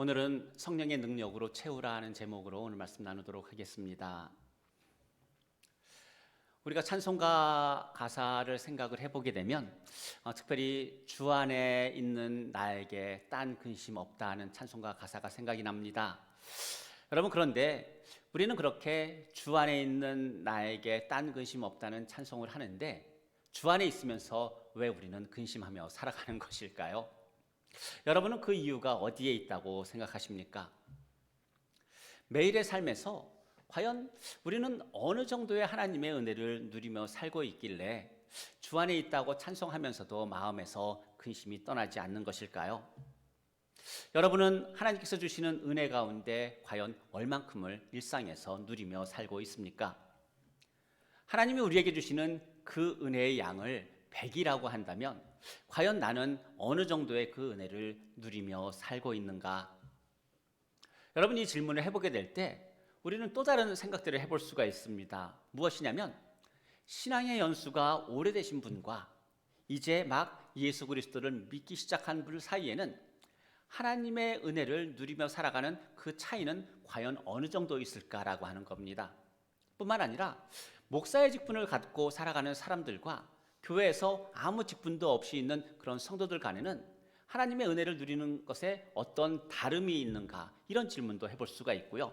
오늘은 성령의 능력으로 채우라 하는 제목으로 오늘 말씀 나누도록 하겠습니다. 우리가 찬송가 가사를 생각을 해보게 되면 특별히 주 안에 있는 나에게 딴 근심 없다 하는 찬송가 가사가 생각이 납니다. 여러분, 그런데 우리는 그렇게 주 안에 있는 나에게 딴 근심 없다는 찬송을 하는데 주 안에 있으면서 왜 우리는 근심하며 살아가는 것일까요? 여러분은 그 이유가 어디에 있다고 생각하십니까? 매일의 삶에서 과연 우리는 어느 정도의 하나님의 은혜를 누리며 살고 있길래 주 안에 있다고 찬송하면서도 마음에서 근심이 떠나지 않는 것일까요? 여러분은 하나님께서 주시는 은혜 가운데 과연 얼만큼을 일상에서 누리며 살고 있습니까? 하나님이 우리에게 주시는 그 은혜의 양을 100이라고 한다면 과연 나는 어느 정도의 그 은혜를 누리며 살고 있는가? 여러분, 이 질문을 해보게 될 때 우리는 또 다른 생각들을 해볼 수가 있습니다. 무엇이냐면 신앙의 연수가 오래되신 분과 이제 막 예수 그리스도를 믿기 시작한 분 사이에는 하나님의 은혜를 누리며 살아가는 그 차이는 과연 어느 정도 있을까라고 하는 겁니다. 뿐만 아니라 목사의 직분을 갖고 살아가는 사람들과 교회에서 아무 직분도 없이 있는 그런 성도들 간에는 하나님의 은혜를 누리는 것에 어떤 다름이 있는가, 이런 질문도 해볼 수가 있고요.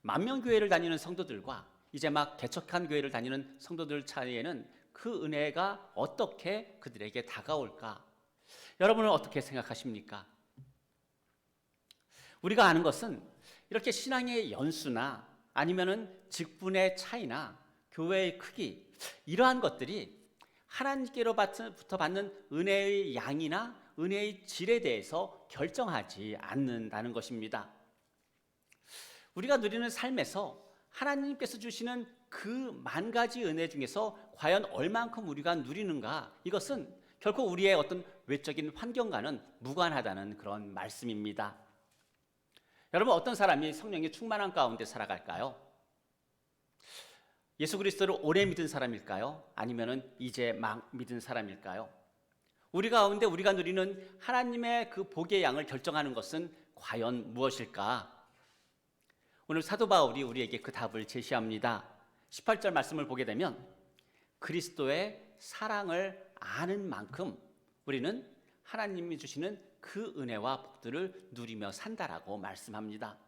만명교회를 다니는 성도들과 이제 막 개척한 교회를 다니는 성도들 사이에는 그 은혜가 어떻게 그들에게 다가올까? 여러분은 어떻게 생각하십니까? 우리가 아는 것은 이렇게 신앙의 연수나 아니면은 직분의 차이나 교회의 크기, 이러한 것들이 하나님께로부터 받는 은혜의 양이나 은혜의 질에 대해서 결정하지 않는다는 것입니다. 우리가 누리는 삶에서 하나님께서 주시는 그 만 가지 은혜 중에서 과연 얼만큼 우리가 누리는가, 이것은 결코 우리의 어떤 외적인 환경과는 무관하다는 그런 말씀입니다. 여러분, 어떤 사람이 성령의 충만한 가운데 살아갈까요? 예수 그리스도를 오래 믿은 사람일까요? 아니면은 이제 막 믿은 사람일까요? 우리 가운데 우리가 누리는 하나님의 그 복의 양을 결정하는 것은 과연 무엇일까? 오늘 사도 바울이 우리에게 그 답을 제시합니다. 18절 말씀을 보게 되면 그리스도의 사랑을 아는 만큼 우리는 하나님이 주시는 그 은혜와 복들을 누리며 산다라고 말씀합니다.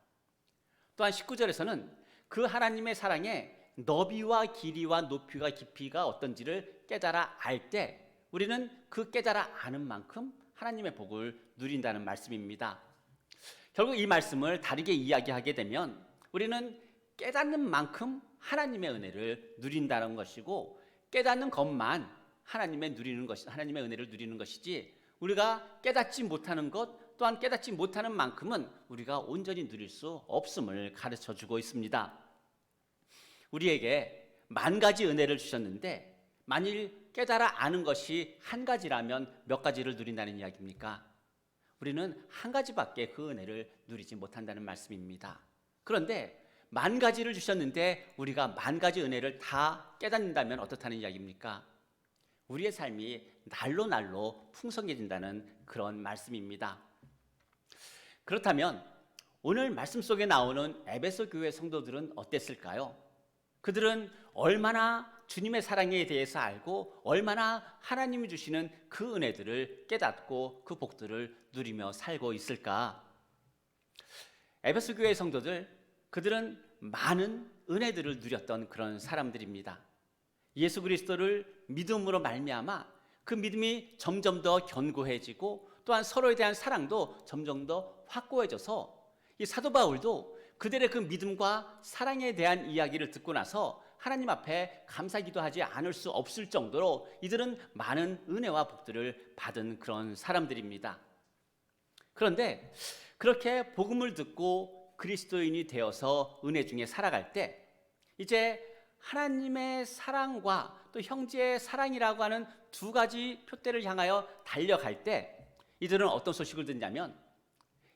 또한 19절에서는 그 하나님의 사랑의 너비와 길이와 높이와 깊이가 어떤지를 깨달아 알 때 우리는 그 깨달아 아는 만큼 하나님의 복을 누린다는 말씀입니다. 결국 이 말씀을 다르게 이야기하게 되면 우리는 깨닫는 만큼 하나님의 은혜를 누린다는 것이고, 깨닫는 것만 하나님의 은혜를 누리는 것이지, 우리가 깨닫지 못하는 것 또한 깨닫지 못하는 만큼은 우리가 온전히 누릴 수 없음을 가르쳐 주고 있습니다. 우리에게 만 가지 은혜를 주셨는데 만일 깨달아 아는 것이 한 가지라면 몇 가지를 누린다는 이야기입니까? 우리는 한 가지밖에 그 은혜를 누리지 못한다는 말씀입니다. 그런데 만 가지를 주셨는데 우리가 만 가지 은혜를 다 깨닫는다면 어떻다는 이야기입니까? 우리의 삶이 날로 날로 풍성해진다는 그런 말씀입니다. 그렇다면 오늘 말씀 속에 나오는 에베소 교회 성도들은 어땠을까요? 그들은 얼마나 주님의 사랑에 대해서 알고 얼마나 하나님이 주시는 그 은혜들을 깨닫고 그 복들을 누리며 살고 있을까? 에베소 교회 성도들, 그들은 많은 은혜들을 누렸던 그런 사람들입니다. 예수 그리스도를 믿음으로 말미암아 그 믿음이 점점 더 견고해지고 또한 서로에 대한 사랑도 점점 더 확고해져서 이 사도 바울도 그들의 그 믿음과 사랑에 대한 이야기를 듣고 나서 하나님 앞에 감사기도하지 않을 수 없을 정도로 이들은 많은 은혜와 복들을 받은 그런 사람들입니다. 그런데 그렇게 복음을 듣고 그리스도인이 되어서 은혜 중에 살아갈 때 이제 하나님의 사랑과 또 형제의 사랑이라고 하는 두 가지 표대를 향하여 달려갈 때 이들은 어떤 소식을 듣냐면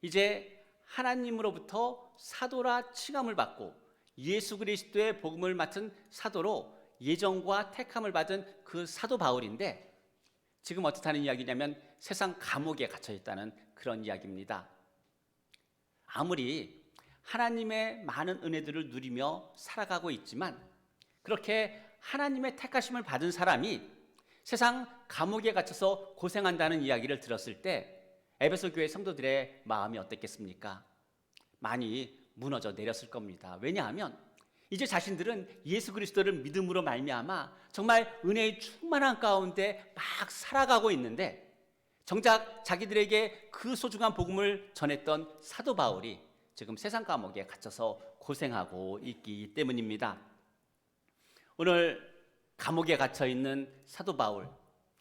이제 하나님으로부터 사도라 칭함을 받고 예수 그리스도의 복음을 맡은 사도로 예정과 택함을 받은 그 사도 바울인데 지금 어떻다는 이야기냐면 세상 감옥에 갇혀 있다는 그런 이야기입니다. 아무리 하나님의 많은 은혜들을 누리며 살아가고 있지만 그렇게 하나님의 택하심을 받은 사람이 세상 감옥에 갇혀서 고생한다는 이야기를 들었을 때 에베소 교회 성도들의 마음이 어땠겠습니까? 많이 무너져 내렸을 겁니다. 왜냐하면 이제 자신들은 예수 그리스도를 믿음으로 말미암아 정말 은혜의 충만한 가운데 막 살아가고 있는데 정작 자기들에게 그 소중한 복음을 전했던 사도 바울이 지금 세상 감옥에 갇혀서 고생하고 있기 때문입니다. 오늘 감옥에 갇혀 있는 사도 바울,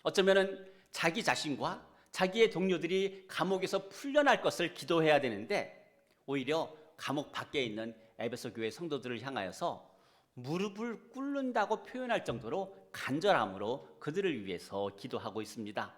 어쩌면은 자기 자신과 자기의 동료들이 감옥에서 풀려날 것을 기도해야 되는데 오히려 감옥 밖에 있는 에베소 교회 성도들을 향하여서 무릎을 꿇는다고 표현할 정도로 간절함으로 그들을 위해서 기도하고 있습니다.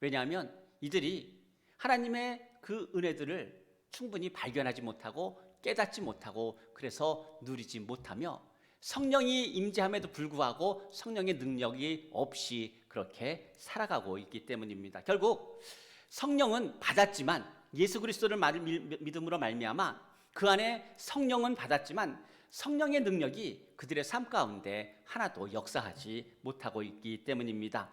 왜냐하면 이들이 하나님의 그 은혜들을 충분히 발견하지 못하고 깨닫지 못하고 그래서 누리지 못하며 성령이 임재함에도 불구하고 성령의 능력이 없이 그렇게 살아가고 있기 때문입니다. 결국 성령은 받았지만 예수 그리스도를 믿음으로 말미암아 그 안에 성령은 받았지만 성령의 능력이 그들의 삶 가운데 하나도 역사하지 못하고 있기 때문입니다.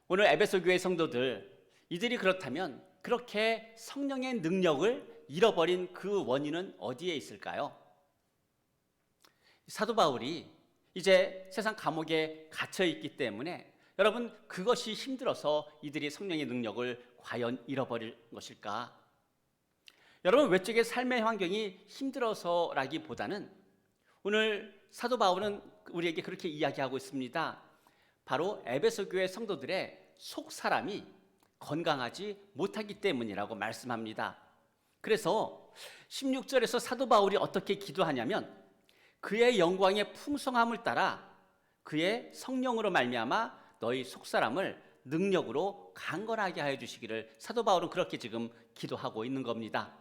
오늘 에베소 교회 성도들, 이들이 그렇다면 그렇게 성령의 능력을 잃어버린 그 원인은 어디에 있을까요? 사도 바울이 이제 세상 감옥에 갇혀 있기 때문에 여러분, 그것이 힘들어서 이들이 성령의 능력을 과연 잃어버릴 것일까? 여러분, 외적의 삶의 환경이 힘들어서라기보다는 오늘 사도 바울은 우리에게 그렇게 이야기하고 있습니다. 바로 에베소 교회 성도들의 속 사람이 건강하지 못하기 때문이라고 말씀합니다. 그래서 16절에서 사도 바울이 어떻게 기도하냐면 그의 영광의 풍성함을 따라 그의 성령으로 말미암아 너희 속사람을 능력으로 강건하게 하여 주시기를 사도 바울은 그렇게 지금 기도하고 있는 겁니다.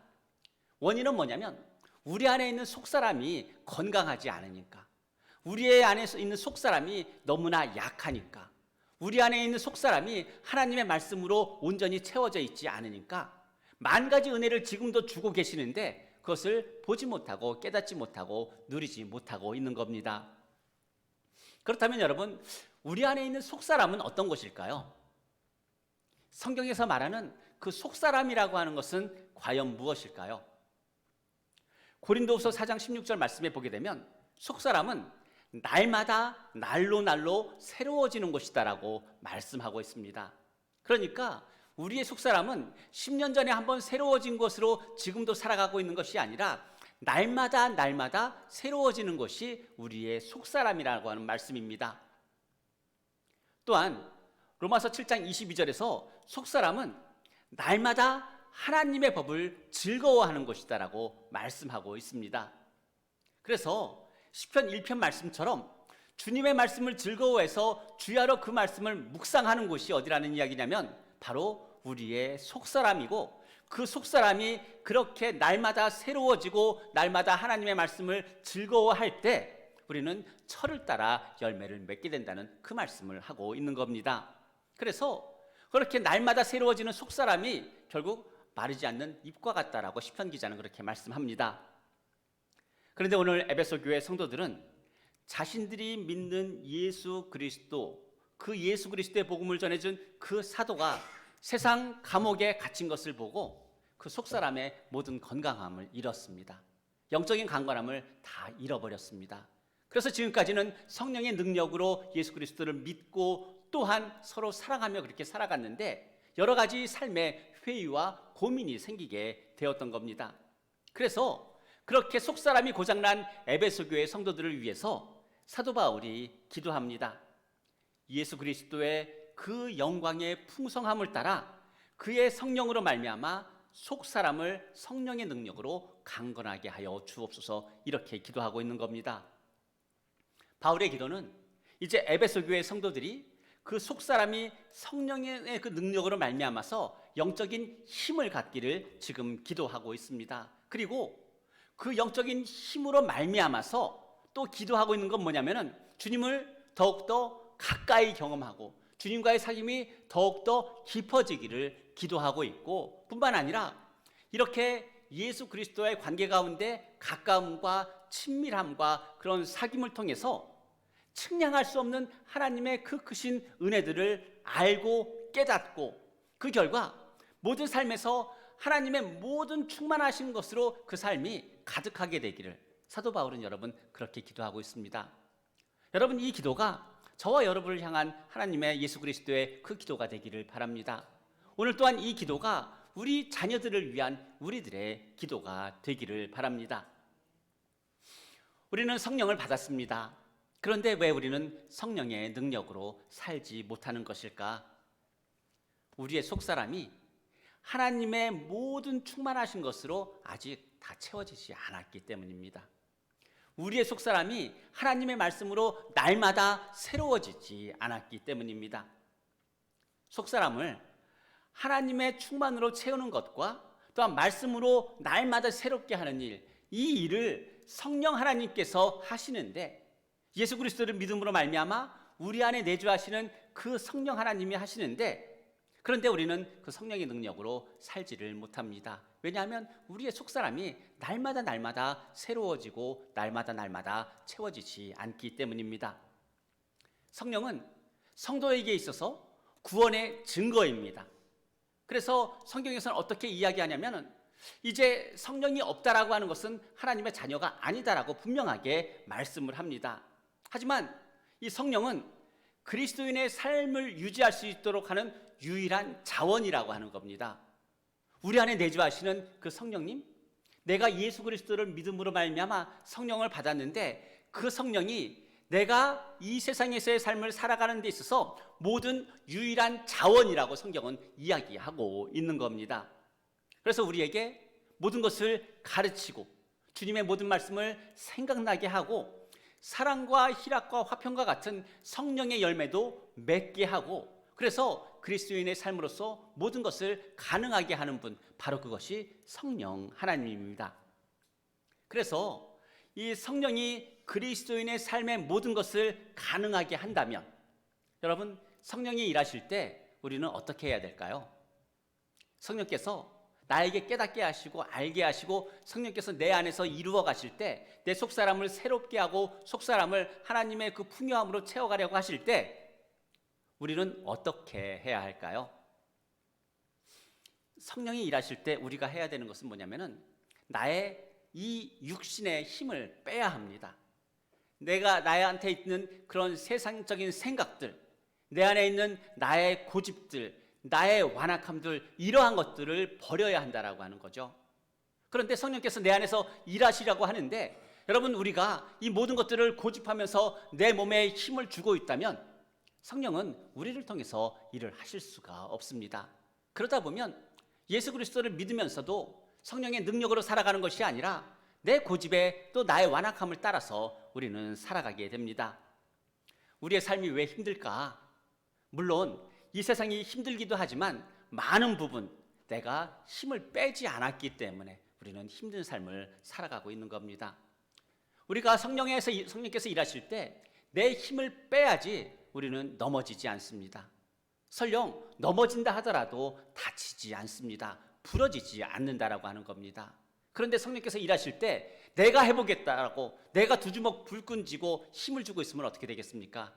원인은 뭐냐면 우리 안에 있는 속사람이 건강하지 않으니까, 우리 안에 있는 속사람이 너무나 약하니까, 우리 안에 있는 속사람이 하나님의 말씀으로 온전히 채워져 있지 않으니까 만 가지 은혜를 지금도 주고 계시는데 그것을 보지 못하고 깨닫지 못하고 누리지 못하고 있는 겁니다. 그렇다면 여러분, 우리 안에 있는 속사람은 어떤 것일까요? 성경에서 말하는 그 속사람이라고 하는 것은 과연 무엇일까요? 고린도후서 4장 16절 말씀에 보게 되면 속사람은 날마다 날로 새로워지는 것이다라고 말씀하고 있습니다. 그러니까 우리의 속사람은 10년 전에 한번 새로워진 것으로 지금도 살아가고 있는 것이 아니라 날마다 새로워지는 것이 우리의 속사람이라고 하는 말씀입니다. 또한 로마서 7장 22절에서 속사람은 날마다 하나님의 법을 즐거워하는 것이다라고 말씀하고 있습니다. 그래서 시편 1편 말씀처럼 주님의 말씀을 즐거워해서 주야로 그 말씀을 묵상하는 곳이 어디라는 이야기냐면 바로 우리의 속사람이고, 그 속사람이 그렇게 날마다 새로워지고 날마다 하나님의 말씀을 즐거워할 때 우리는 철을 따라 열매를 맺게 된다는 그 말씀을 하고 있는 겁니다. 그래서 그렇게 날마다 새로워지는 속사람이 결국 마르지 않는 잎과 같다라고 시편 기자는 그렇게 말씀합니다. 그런데 오늘 에베소 교회 성도들은 자신들이 믿는 예수 그리스도, 그 예수 그리스도의 복음을 전해준 그 사도가 세상 감옥에 갇힌 것을 보고 그 속사람의 모든 건강함을 잃었습니다. 영적인 강건함을 다 잃어버렸습니다. 그래서 지금까지는 성령의 능력으로 예수 그리스도를 믿고 또한 서로 사랑하며 그렇게 살아갔는데 여러 가지 삶의 회의와 고민이 생기게 되었던 겁니다. 그래서 그렇게 속사람이 고장난 에베소 교회 성도들을 위해서 사도 바울이 기도합니다. 예수 그리스도의 그 영광의 풍성함을 따라 그의 성령으로 말미암아 속사람을 성령의 능력으로 강건하게 하여 주옵소서, 이렇게 기도하고 있는 겁니다. 바울의 기도는 이제 에베소 교회 성도들이 그 속사람이 성령의 그 능력으로 말미암아서 영적인 힘을 갖기를 지금 기도하고 있습니다. 그리고 그 영적인 힘으로 말미암아서 또 기도하고 있는 건 뭐냐면은 주님을 더욱더 가까이 경험하고 주님과의 사귐이 더욱더 깊어지기를 기도하고 있고, 뿐만 아니라 이렇게 예수 그리스도와의 관계 가운데 가까움과 친밀함과 그런 사귐을 통해서 측량할 수 없는 하나님의 그 크신 은혜들을 알고 깨닫고 그 결과 모든 삶에서 하나님의 모든 충만하신 것으로 그 삶이 가득하게 되기를 사도 바울은 여러분 그렇게 기도하고 있습니다. 여러분 이 기도가 저와 여러분을 향한 하나님의 예수 그리스도의 그 기도가 되기를 바랍니다. 오늘 또한 이 기도가 우리 자녀들을 위한 우리들의 기도가 되기를 바랍니다. 우리는 성령을 받았습니다. 그런데 왜 우리는 성령의 능력으로 살지 못하는 것일까? 우리의 속사람이 하나님의 모든 충만하신 것으로 아직 다 채워지지 않았기 때문입니다. 우리의 속사람이 하나님의 말씀으로 날마다 새로워지지 않았기 때문입니다. 속사람을 하나님의 충만으로 채우는 것과 또한 말씀으로 날마다 새롭게 하는 일, 이 일을 성령 하나님께서 하시는데 예수 그리스도를 믿음으로 말미암아 우리 안에 내주하시는 그 성령 하나님이 하시는데 그런데 우리는 그 성령의 능력으로 살지를 못합니다. 왜냐하면 우리의 속사람이 날마다 새로워지고 날마다 채워지지 않기 때문입니다. 성령은 성도에게 있어서 구원의 증거입니다. 그래서 성경에서는 어떻게 이야기하냐면 이제 성령이 없다라고 하는 것은 하나님의 자녀가 아니다라고 분명하게 말씀을 합니다. 하지만 이 성령은 그리스도인의 삶을 유지할 수 있도록 하는 유일한 자원이라고 하는 겁니다. 우리 안에 내주하시는 그 성령님, 내가 예수 그리스도를 믿음으로 말미암아 성령을 받았는데 그 성령이 내가 이 세상에서의 삶을 살아가는 데 있어서 모든 유일한 자원이라고 성경은 이야기하고 있는 겁니다. 그래서 우리에게 모든 것을 가르치고 주님의 모든 말씀을 생각나게 하고 사랑과 희락과 화평과 같은 성령의 열매도 맺게 하고 그래서 그리스도인의 삶으로서 모든 것을 가능하게 하는 분, 바로 그것이 성령 하나님입니다. 그래서 이 성령이 그리스도인의 삶의 모든 것을 가능하게 한다면 여러분 성령이 일하실 때 우리는 어떻게 해야 될까요? 성령께서 나에게 깨닫게 하시고 알게 하시고 성령께서 내 안에서 이루어 가실 때 내 속사람을 새롭게 하고 속사람을 하나님의 그 풍요함으로 채워가려고 하실 때 우리는 어떻게 해야 할까요? 성령이 일하실 때 우리가 해야 되는 것은 뭐냐면은 나의 이 육신의 힘을 빼야 합니다. 내가 나한테 있는 그런 세상적인 생각들, 내 안에 있는 나의 고집들, 나의 완악함들 이러한 것들을 버려야 한다라고 하는 거죠. 그런데 성령께서 내 안에서 일하시라고 하는데 여러분 우리가 이 모든 것들을 고집하면서 내 몸에 힘을 주고 있다면 성령은 우리를 통해서 일을 하실 수가 없습니다. 그러다 보면 예수 그리스도를 믿으면서도 성령의 능력으로 살아가는 것이 아니라 내 고집에 또 나의 완악함을 따라서 우리는 살아가게 됩니다. 우리의 삶이 왜 힘들까? 물론 이 세상이 힘들기도 하지만 많은 부분 내가 힘을 빼지 않았기 때문에 우리는 힘든 삶을 살아가고 있는 겁니다. 우리가 성령께서 일하실 때 내 힘을 빼야지 우리는 넘어지지 않습니다. 설령 넘어진다 하더라도 다치지 않습니다. 부러지지 않는다라고 하는 겁니다. 그런데 성령께서 일하실 때 내가 해보겠다라고 내가 두 주먹 불끈 쥐고 힘을 주고 있으면 어떻게 되겠습니까?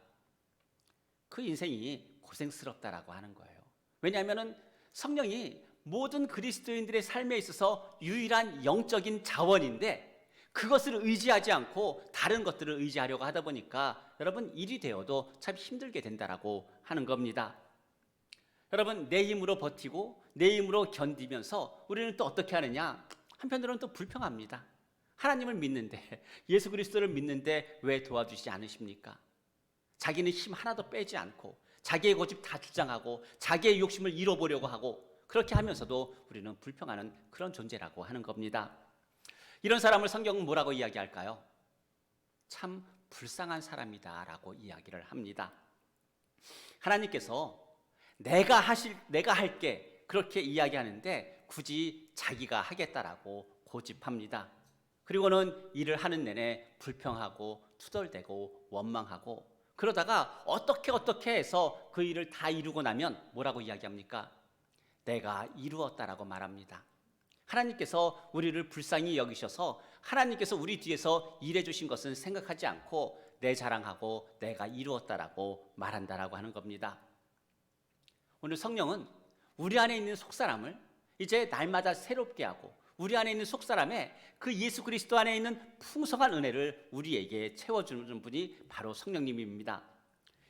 그 인생이 고생스럽다라고 하는 거예요. 왜냐하면 성령이 모든 그리스도인들의 삶에 있어서 유일한 영적인 자원인데 그것을 의지하지 않고 다른 것들을 의지하려고 하다 보니까 여러분 일이 되어도 참 힘들게 된다라고 하는 겁니다. 여러분 내 힘으로 버티고 내 힘으로 견디면서 우리는 또 어떻게 하느냐? 한편으로는 또 불평합니다. 하나님을 믿는데 예수 그리스도를 믿는데 왜 도와주시지 않으십니까? 자기는 힘 하나도 빼지 않고 자기의 고집 다 주장하고 자기의 욕심을 이뤄보려고 하고 그렇게 하면서도 우리는 불평하는 그런 존재라고 하는 겁니다. 이런 사람을 성경은 뭐라고 이야기할까요? 참 불쌍한 사람이다라고 이야기를 합니다. 하나님께서 내가 할게 그렇게 이야기하는데 굳이 자기가 하겠다라고 고집합니다. 그리고는 일을 하는 내내 불평하고 투덜대고 원망하고 그러다가 어떻게 해서 그 일을 다 이루고 나면 뭐라고 이야기합니까? 내가 이루었다라고 말합니다. 하나님께서 우리를 불쌍히 여기셔서 하나님께서 우리 뒤에서 일해 주신 것은 생각하지 않고 내 자랑하고 내가 이루었다라고 말한다라고 하는 겁니다. 오늘 성령은 우리 안에 있는 속사람을 이제 날마다 새롭게 하고 우리 안에 있는 속사람에 그 예수 그리스도 안에 있는 풍성한 은혜를 우리에게 채워주는 분이 바로 성령님입니다.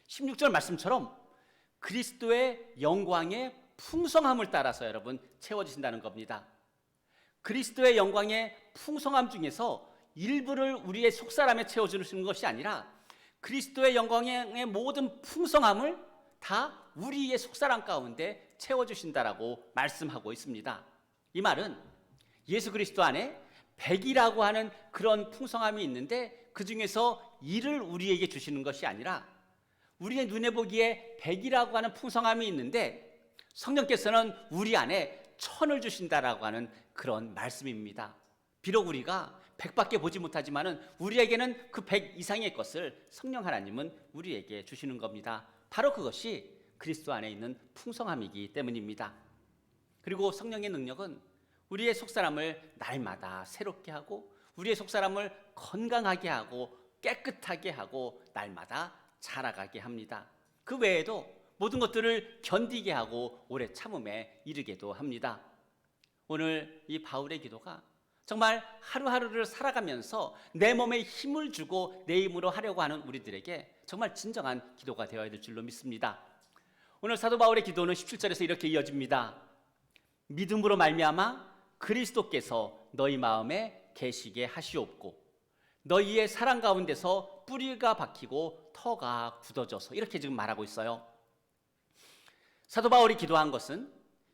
16절 말씀처럼 그리스도의 영광의 풍성함을 따라서 여러분 채워지신다는 겁니다. 그리스도의 영광의 풍성함 중에서 일부를 우리의 속사람에 채워주시는 것이 아니라 그리스도의 영광의 모든 풍성함을 다 우리의 속사람 가운데 채워주신다라고 말씀하고 있습니다. 이 말은 예수 그리스도 안에 백이라고 하는 그런 풍성함이 있는데 그 중에서 일을 우리에게 주시는 것이 아니라 우리의 눈에 보기에 백이라고 하는 풍성함이 있는데 성령께서는 우리 안에 천을 주신다라고 하는 그런 말씀입니다. 비록 우리가 백밖에 보지 못하지만은 우리에게는 그 백 이상의 것을 성령 하나님은 우리에게 주시는 겁니다. 바로 그것이 그리스도 안에 있는 풍성함이기 때문입니다. 그리고 성령의 능력은 우리의 속사람을 날마다 새롭게 하고 우리의 속사람을 건강하게 하고 깨끗하게 하고 날마다 자라가게 합니다. 그 외에도 모든 것들을 견디게 하고 오래 참음에 이르게도 합니다. 오늘 이 바울의 기도가 정말 하루하루를 살아가면서 내 몸에 힘을 주고 내 힘으로 하려고 하는 우리들에게 정말 진정한 기도가 되어야 될 줄로 믿습니다. 오늘 사도 바울의 기도는 17절에서 이렇게 이어집니다. 믿음으로 말미암아 그리스도께서 너희 마음에 계시게 하시옵고 너희의 사랑 가운데서 뿌리가 박히고 터가 굳어져서 이렇게 지금 말하고 있어요. 사도 바울이 기도한 것은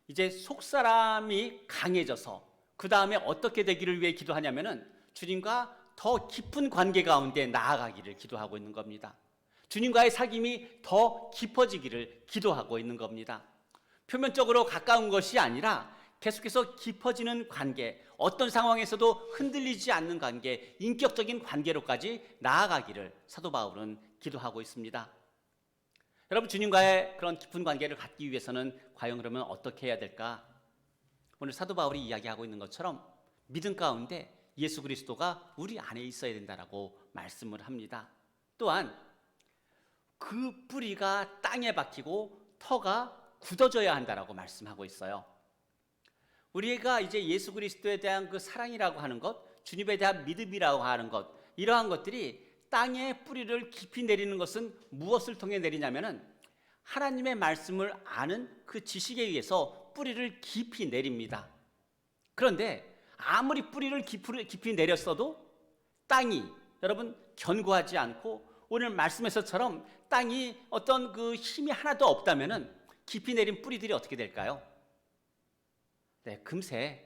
이제 속사람이 강해져서 그 다음에 어떻게 되기를 위해 기도하냐면은 주님과 더 깊은 관계 가운데 나아가기를 기도하고 있는 겁니다. 주님과의 사귐이 더 깊어지기를 기도하고 있는 겁니다. 표면적으로 가까운 것이 아니라 계속해서 깊어지는 관계, 어떤 상황에서도 흔들리지 않는 관계, 인격적인 관계로까지 나아가기를 사도 바울은 기도하고 있습니다. 여러분, 주님과의 그런 깊은 관계를 갖기 위해서는 과연 그러면 어떻게 해야 될까? 오늘 사도 바울이 이야기하고 있는 것처럼 믿음 가운데 예수 그리스도가 우리 안에 있어야 된다라고 말씀을 합니다. 또한 그 뿌리가 땅에 박히고 터가 굳어져야 한다라고 말씀하고 있어요. 우리가 이제 예수 그리스도에 대한 그 사랑이라고 하는 것, 주님에 대한 믿음이라고 하는 것, 이러한 것들이 땅에 뿌리를 깊이 내리는 것은 무엇을 통해 내리냐면은 하나님의 말씀을 아는 그 지식에 의해서 뿌리를 깊이 내립니다. 그런데 아무리 뿌리를 깊이 내렸어도 땅이 여러분 견고하지 않고 오늘 말씀에서처럼 땅이 어떤 그 힘이 하나도 없다면은 깊이 내린 뿌리들이 어떻게 될까요? 네, 금세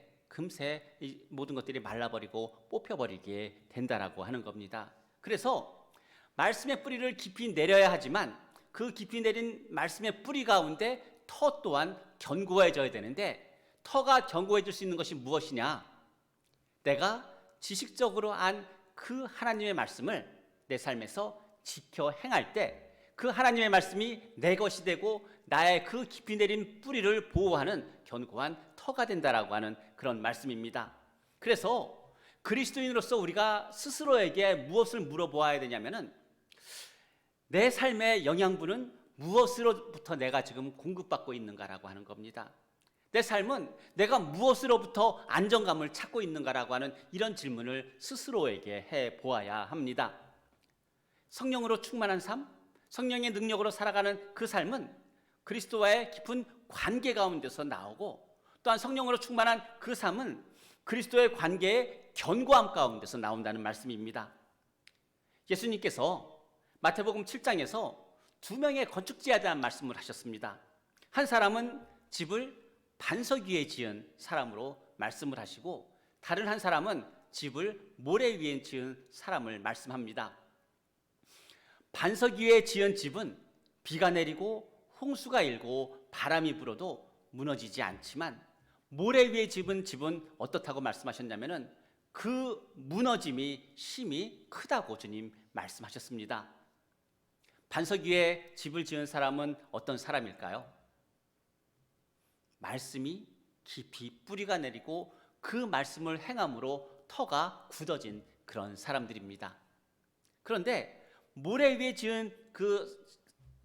이 모든 것들이 말라버리고 뽑혀버리게 된다라고 하는 겁니다. 그래서 말씀의 뿌리를 깊이 내려야 하지만 그 깊이 내린 말씀의 뿌리 가운데 터 또한 견고해져야 되는데 터가 견고해질 수 있는 것이 무엇이냐? 내가 지식적으로 안 그 하나님의 말씀을 내 삶에서 지켜 행할 때 그 하나님의 말씀이 내 것이 되고 나의 그 깊이 내린 뿌리를 보호하는 견고한 터가 된다라고 하는 그런 말씀입니다. 그래서 그리스도인으로서 우리가 스스로에게 무엇을 물어보아야 되냐면은 내 삶의 영양분은 무엇으로부터 내가 지금 공급받고 있는가라고 하는 겁니다. 내 삶은 내가 무엇으로부터 안정감을 찾고 있는가라고 하는 이런 질문을 스스로에게 해 보아야 합니다. 성령으로 충만한 삶, 성령의 능력으로 살아가는 그 삶은 그리스도와의 깊은 관계 가운데서 나오고 또한 성령으로 충만한 그 삶은 그리스도의 관계의 견고함 가운데서 나온다는 말씀입니다. 예수님께서 마태복음 7장에서 두 명의 건축자에 대한 말씀을 하셨습니다. 한 사람은 집을 반석 위에 지은 사람으로 말씀을 하시고 다른 한 사람은 집을 모래 위에 지은 사람을 말씀합니다. 반석 위에 지은 집은 비가 내리고 홍수가 일고 바람이 불어도 무너지지 않지만 모래 위에 지은 집은 어떻다고 말씀하셨냐면은 그 무너짐이 심히 크다고 주님 말씀하셨습니다. 반석 위에 집을 지은 사람은 어떤 사람일까요? 말씀이 깊이 뿌리가 내리고 그 말씀을 행함으로 터가 굳어진 그런 사람들입니다. 그런데 모래 위에 지은 그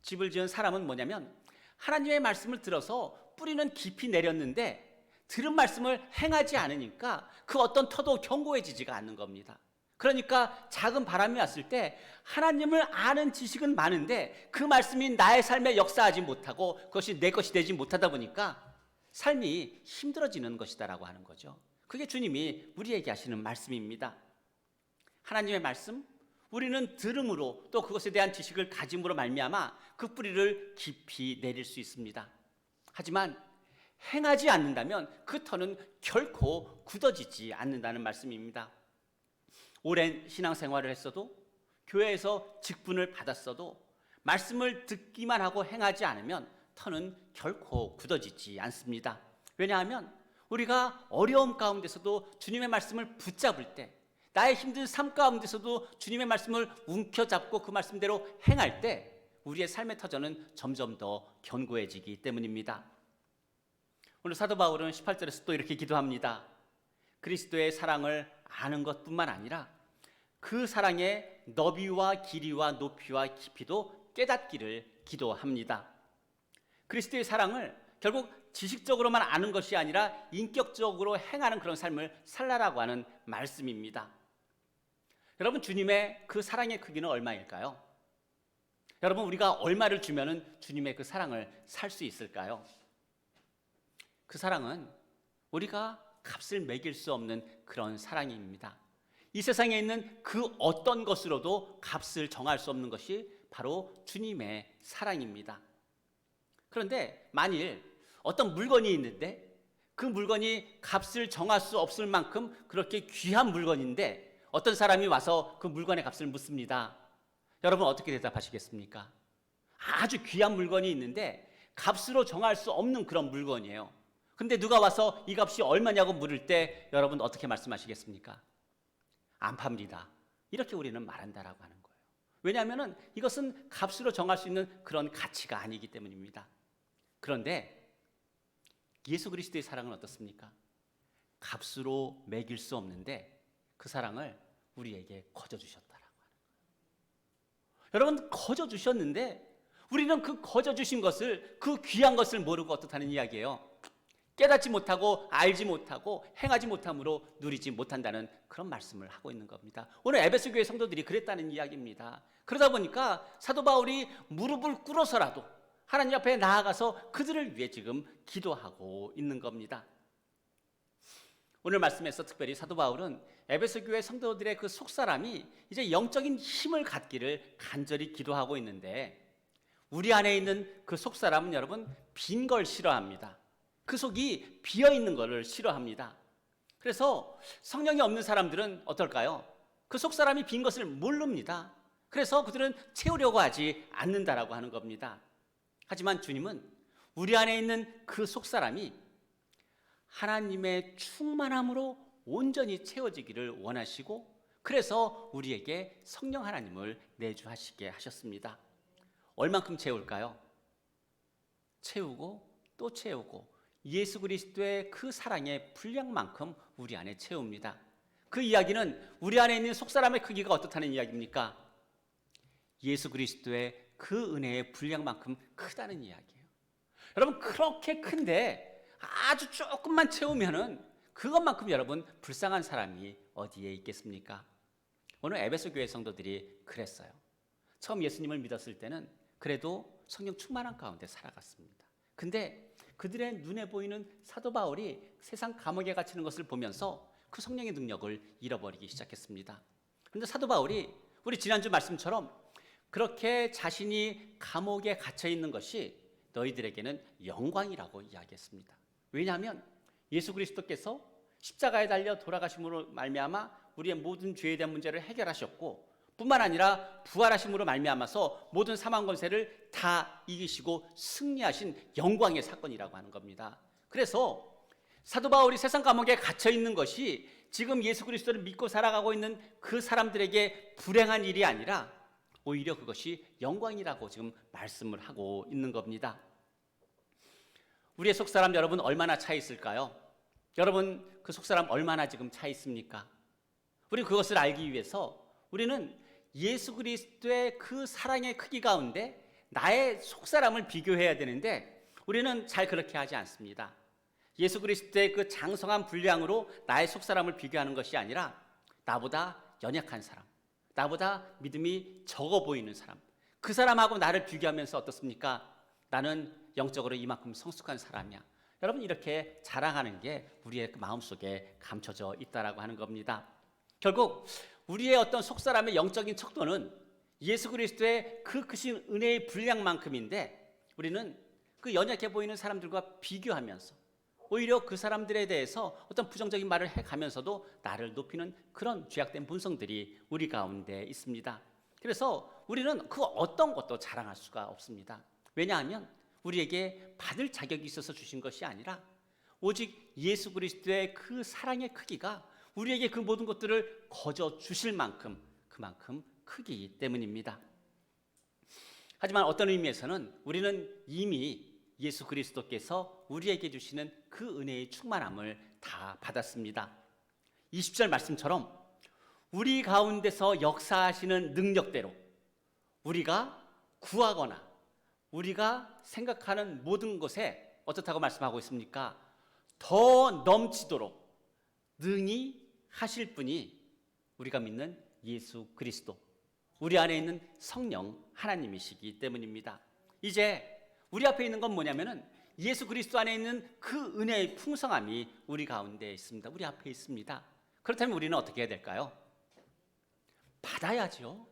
집을 지은 사람은 뭐냐면 하나님의 말씀을 들어서 뿌리는 깊이 내렸는데 들은 말씀을 행하지 않으니까 그 어떤 터도 견고해지지가 않는 겁니다. 그러니까 작은 바람이 왔을 때 하나님을 아는 지식은 많은데 그 말씀이 나의 삶에 역사하지 못하고 그것이 내 것이 되지 못하다 보니까 삶이 힘들어지는 것이다라고 하는 거죠. 그게 주님이 우리에게 하시는 말씀입니다. 하나님의 말씀, 우리는 들음으로 또 그것에 대한 지식을 가짐으로 말미암아 그 뿌리를 깊이 내릴 수 있습니다. 하지만 행하지 않는다면 그 터는 결코 굳어지지 않는다는 말씀입니다. 오랜 신앙생활을 했어도 교회에서 직분을 받았어도 말씀을 듣기만 하고 행하지 않으면 터는 결코 굳어지지 않습니다. 왜냐하면 우리가 어려움 가운데서도 주님의 말씀을 붙잡을 때, 나의 힘든 삶 가운데서도 주님의 말씀을 움켜잡고 그 말씀대로 행할 때 우리의 삶의 터전은 점점 더 견고해지기 때문입니다. 오늘 사도 바울은 18절에서 또 이렇게 기도합니다. 그리스도의 사랑을 아는 것뿐만 아니라 그 사랑의 너비와 길이와 높이와 깊이도 깨닫기를 기도합니다. 그리스도의 사랑을 결국 지식적으로만 아는 것이 아니라 인격적으로 행하는 그런 삶을 살라라고 하는 말씀입니다. 여러분, 주님의 그 사랑의 크기는 얼마일까요? 여러분, 우리가 얼마를 주면은 주님의 그 사랑을 살 수 있을까요? 그 사랑은 우리가 값을 매길 수 없는 그런 사랑입니다. 이 세상에 있는 그 어떤 것으로도 값을 정할 수 없는 것이 바로 주님의 사랑입니다. 그런데 만일 어떤 물건이 있는데 그 물건이 값을 정할 수 없을 만큼 그렇게 귀한 물건인데 어떤 사람이 와서 그 물건의 값을 묻습니다. 여러분 어떻게 대답하시겠습니까? 아주 귀한 물건이 있는데 값으로 정할 수 없는 그런 물건이에요. 근데 누가 와서 이 값이 얼마냐고 물을 때 여러분 어떻게 말씀하시겠습니까? 안 팝니다. 이렇게 우리는 말한다라고 하는 거예요. 왜냐하면 이것은 값으로 정할 수 있는 그런 가치가 아니기 때문입니다. 그런데 예수 그리스도의 사랑은 어떻습니까? 값으로 매길 수 없는데 그 사랑을 우리에게 거저 주셨다라고 하는 거예요. 여러분, 거저 주셨는데 우리는 그 거저 주신 것을, 그 귀한 것을 모르고 어떻다는 이야기예요. 깨닫지 못하고 알지 못하고 행하지 못함으로 누리지 못한다는 그런 말씀을 하고 있는 겁니다. 오늘 에베소 교회 성도들이 그랬다는 이야기입니다. 그러다 보니까 사도 바울이 무릎을 꿇어서라도 하나님 앞에 나아가서 그들을 위해 지금 기도하고 있는 겁니다. 오늘 말씀에서 특별히 사도 바울은 에베소 교회 성도들의 그 속사람이 이제 영적인 힘을 갖기를 간절히 기도하고 있는데 우리 안에 있는 그 속사람은 여러분 빈 걸 싫어합니다. 그 속이 비어있는 것을 싫어합니다. 그래서 성령이 없는 사람들은 어떨까요? 그 속사람이 빈 것을 모릅니다. 그래서 그들은 채우려고 하지 않는다라고 하는 겁니다. 하지만 주님은 우리 안에 있는 그 속사람이 하나님의 충만함으로 온전히 채워지기를 원하시고 그래서 우리에게 성령 하나님을 내주하시게 하셨습니다. 얼만큼 채울까요? 채우고 또 채우고 예수 그리스도의 그 사랑의 분량만큼 우리 안에 채웁니다. 그 이야기는 우리 안에 있는 속사람의 크기가 어떻다는 이야기입니까? 예수 그리스도의 그 은혜의 분량만큼 크다는 이야기예요. 여러분, 그렇게 큰데 아주 조금만 채우면은 그것만큼 여러분 불쌍한 사람이 어디에 있겠습니까? 오늘 에베소 교회 성도들이 그랬어요. 처음 예수님을 믿었을 때는 그래도 성령 충만한 가운데 살아갔습니다. 근데 그들의 눈에 보이는 사도 바울이 세상 감옥에 갇히는 것을 보면서 그 성령의 능력을 잃어버리기 시작했습니다. 그런데 사도 바울이 우리 지난주 말씀처럼 그렇게 자신이 감옥에 갇혀 있는 것이 너희들에게는 영광이라고 이야기했습니다. 왜냐하면 예수 그리스도께서 십자가에 달려 돌아가심으로 말미암아 우리의 모든 죄에 대한 문제를 해결하셨고 뿐만 아니라 부활하심으로 말미암아서 모든 사망 권세를 다 이기시고 승리하신 영광의 사건이라고 하는 겁니다. 그래서 사도 바울이 세상 감옥에 갇혀 있는 것이 지금 예수 그리스도를 믿고 살아가고 있는 그 사람들에게 불행한 일이 아니라 오히려 그것이 영광이라고 지금 말씀을 하고 있는 겁니다. 우리의 속사람 여러분 얼마나 차 있을까요? 여러분, 그 속사람 얼마나 지금 차 있습니까? 우리 그것을 알기 위해서 우리는 예수 그리스도의 그 사랑의 크기 가운데 나의 속사람을 비교해야 되는데 우리는 잘 그렇게 하지 않습니다. 예수 그리스도의 그 장성한 분량으로 나의 속사람을 비교하는 것이 아니라 나보다 연약한 사람, 나보다 믿음이 적어 보이는 사람, 그 사람하고 나를 비교하면서 어떻습니까? 나는 영적으로 이만큼 성숙한 사람이야. 여러분, 이렇게 자랑하는 게 우리의 마음속에 감춰져 있다라고 하는 겁니다. 결국 우리의 어떤 속사람의 영적인 척도는 예수 그리스도의 그 크신 은혜의 분량만큼인데 우리는 그 연약해 보이는 사람들과 비교하면서 오히려 그 사람들에 대해서 어떤 부정적인 말을 해가면서도 나를 높이는 그런 죄악된 본성들이 우리 가운데 있습니다. 그래서 우리는 그 어떤 것도 자랑할 수가 없습니다. 왜냐하면 우리에게 받을 자격이 있어서 주신 것이 아니라 오직 예수 그리스도의 그 사랑의 크기가 우리에게 그 모든 것들을 거저 주실 만큼 그만큼 크기 때문입니다. 하지만 어떤 의미에서는 우리는 이미 예수 그리스도께서 우리에게 주시는 그 은혜의 충만함을 다 받았습니다. 20절 말씀처럼 우리 가운데서 역사하시는 능력대로 우리가 구하거나 우리가 생각하는 모든 것에 어떻다고 말씀하고 있습니까? 더 넘치도록 능히 하실 분이 우리가 믿는 예수 그리스도, 우리 안에 있는 성령 하나님이시기 때문입니다. 이제 우리 앞에 있는 건 뭐냐면은 예수 그리스도 안에 있는 그 은혜의 풍성함이 우리 가운데 있습니다. 우리 앞에 있습니다. 그렇다면 우리는 어떻게 해야 될까요? 받아야죠.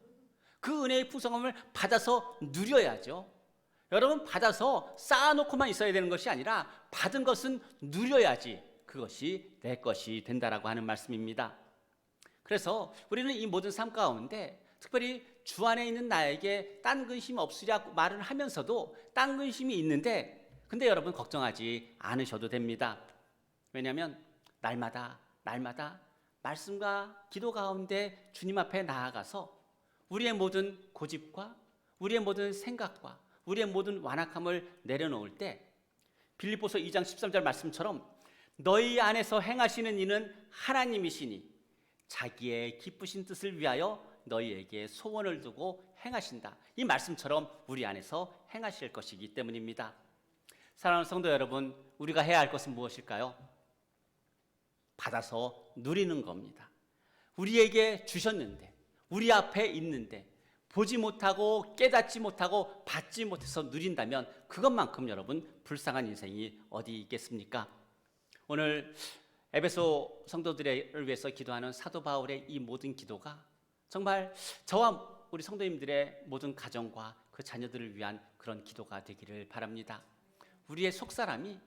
그 은혜의 풍성함을 받아서 누려야죠. 여러분, 받아서 쌓아놓고만 있어야 되는 것이 아니라 받은 것은 누려야지 그것이 내 것이 된다라고 하는 말씀입니다. 그래서 우리는 이 모든 삶 가운데 특별히 주 안에 있는 나에게 딴 근심 없으냐고 말을 하면서도 딴 근심이 있는데 근데 여러분 걱정하지 않으셔도 됩니다. 왜냐하면 날마다 말씀과 기도 가운데 주님 앞에 나아가서 우리의 모든 고집과 우리의 모든 생각과 우리의 모든 완악함을 내려놓을 때 빌립보서 2장 13절 말씀처럼 너희 안에서 행하시는 이는 하나님이시니 자기의 기쁘신 뜻을 위하여 너희에게 소원을 두고 행하신다. 이 말씀처럼 우리 안에서 행하실 것이기 때문입니다. 사랑하는 성도 여러분, 우리가 해야 할 것은 무엇일까요? 받아서 누리는 겁니다. 우리에게 주셨는데, 우리 앞에 있는데 보지 못하고 깨닫지 못하고 받지 못해서 누린다면 그것만큼 여러분 불쌍한 인생이 어디 있겠습니까? 오늘 에베소 성도들을 위해서 기도하는 사도 바울의 이 모든 기도가 정말 저와 우리 성도님들의 모든 가정과 그 자녀들을 위한 그런 기도가 되기를 바랍니다. 우리의 속사람이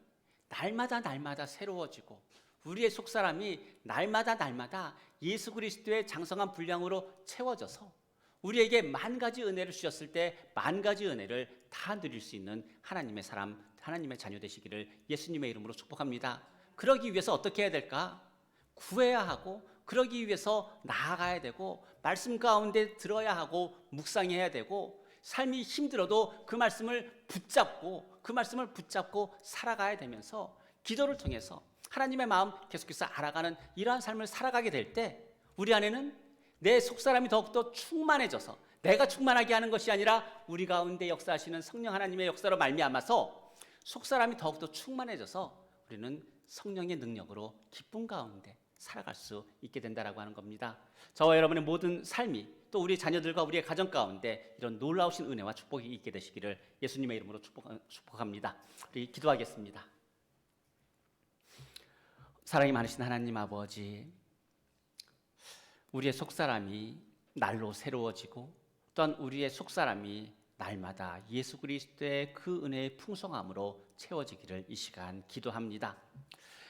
날마다 새로워지고 우리의 속사람이 날마다 예수 그리스도의 장성한 분량으로 채워져서 우리에게 만 가지 은혜를 주셨을 때 만 가지 은혜를 다 누릴 수 있는 하나님의 사람, 하나님의 자녀 되시기를 예수님의 이름으로 축복합니다. 그러기 위해서 어떻게 해야 될까? 구해야 하고 그러기 위해서 나아가야 되고 말씀 가운데 들어야 하고 묵상해야 되고 삶이 힘들어도 그 말씀을 붙잡고 살아가야 되면서 기도를 통해서 하나님의 마음 계속해서 알아가는 이러한 삶을 살아가게 될 때 우리 안에는 내 속사람이 더욱더 충만해져서 내가 충만하게 하는 것이 아니라 우리 가운데 역사하시는 성령 하나님의 역사로 말미암아서 속사람이 더욱더 충만해져서 우리는 성령의 능력으로 기쁨 가운데 살아갈 수 있게 된다라고 하는 겁니다. 저와 여러분의 모든 삶이 또 우리 자녀들과 우리의 가정 가운데 이런 놀라우신 은혜와 축복이 있게 되시기를 예수님의 이름으로 축복합니다. 우리 기도하겠습니다. 사랑이 많으신 하나님 아버지, 우리의 속사람이 날로 새로워지고 또한 우리의 속사람이 날마다 예수 그리스도의 그 은혜의 풍성함으로 채워지기를 이 시간 기도합니다.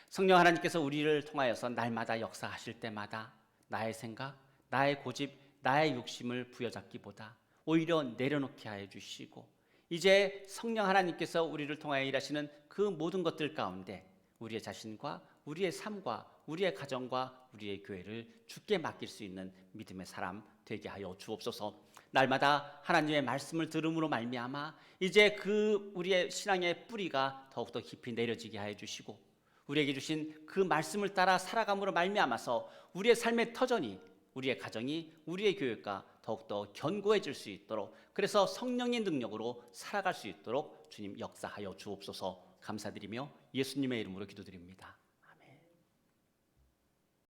성령 하나님께서 우리를 통하여서 날마다 역사하실 때마다 나의 생각, 나의 고집, 나의 욕심을 부여잡기보다 오히려 내려놓게 하여 주시고 이제 성령 하나님께서 우리를 통하여 일하시는 그 모든 것들 가운데 우리의 자신과 우리의 삶과 우리의 가정과 우리의 교회를 주께 맡길 수 있는 믿음의 사람 되게 하여 주옵소서. 날마다 하나님의 말씀을 들음으로 말미암아 이제 그 우리의 신앙의 뿌리가 더욱더 깊이 내려지게 하여 주시고 우리에게 주신 그 말씀을 따라 살아감으로 말미암아서 우리의 삶의 터전이, 우리의 가정이, 우리의 교회가 더욱더 견고해질 수 있도록, 그래서 성령의 능력으로 살아갈 수 있도록 주님 역사하여 주옵소서. 감사드리며 예수님의 이름으로 기도드립니다.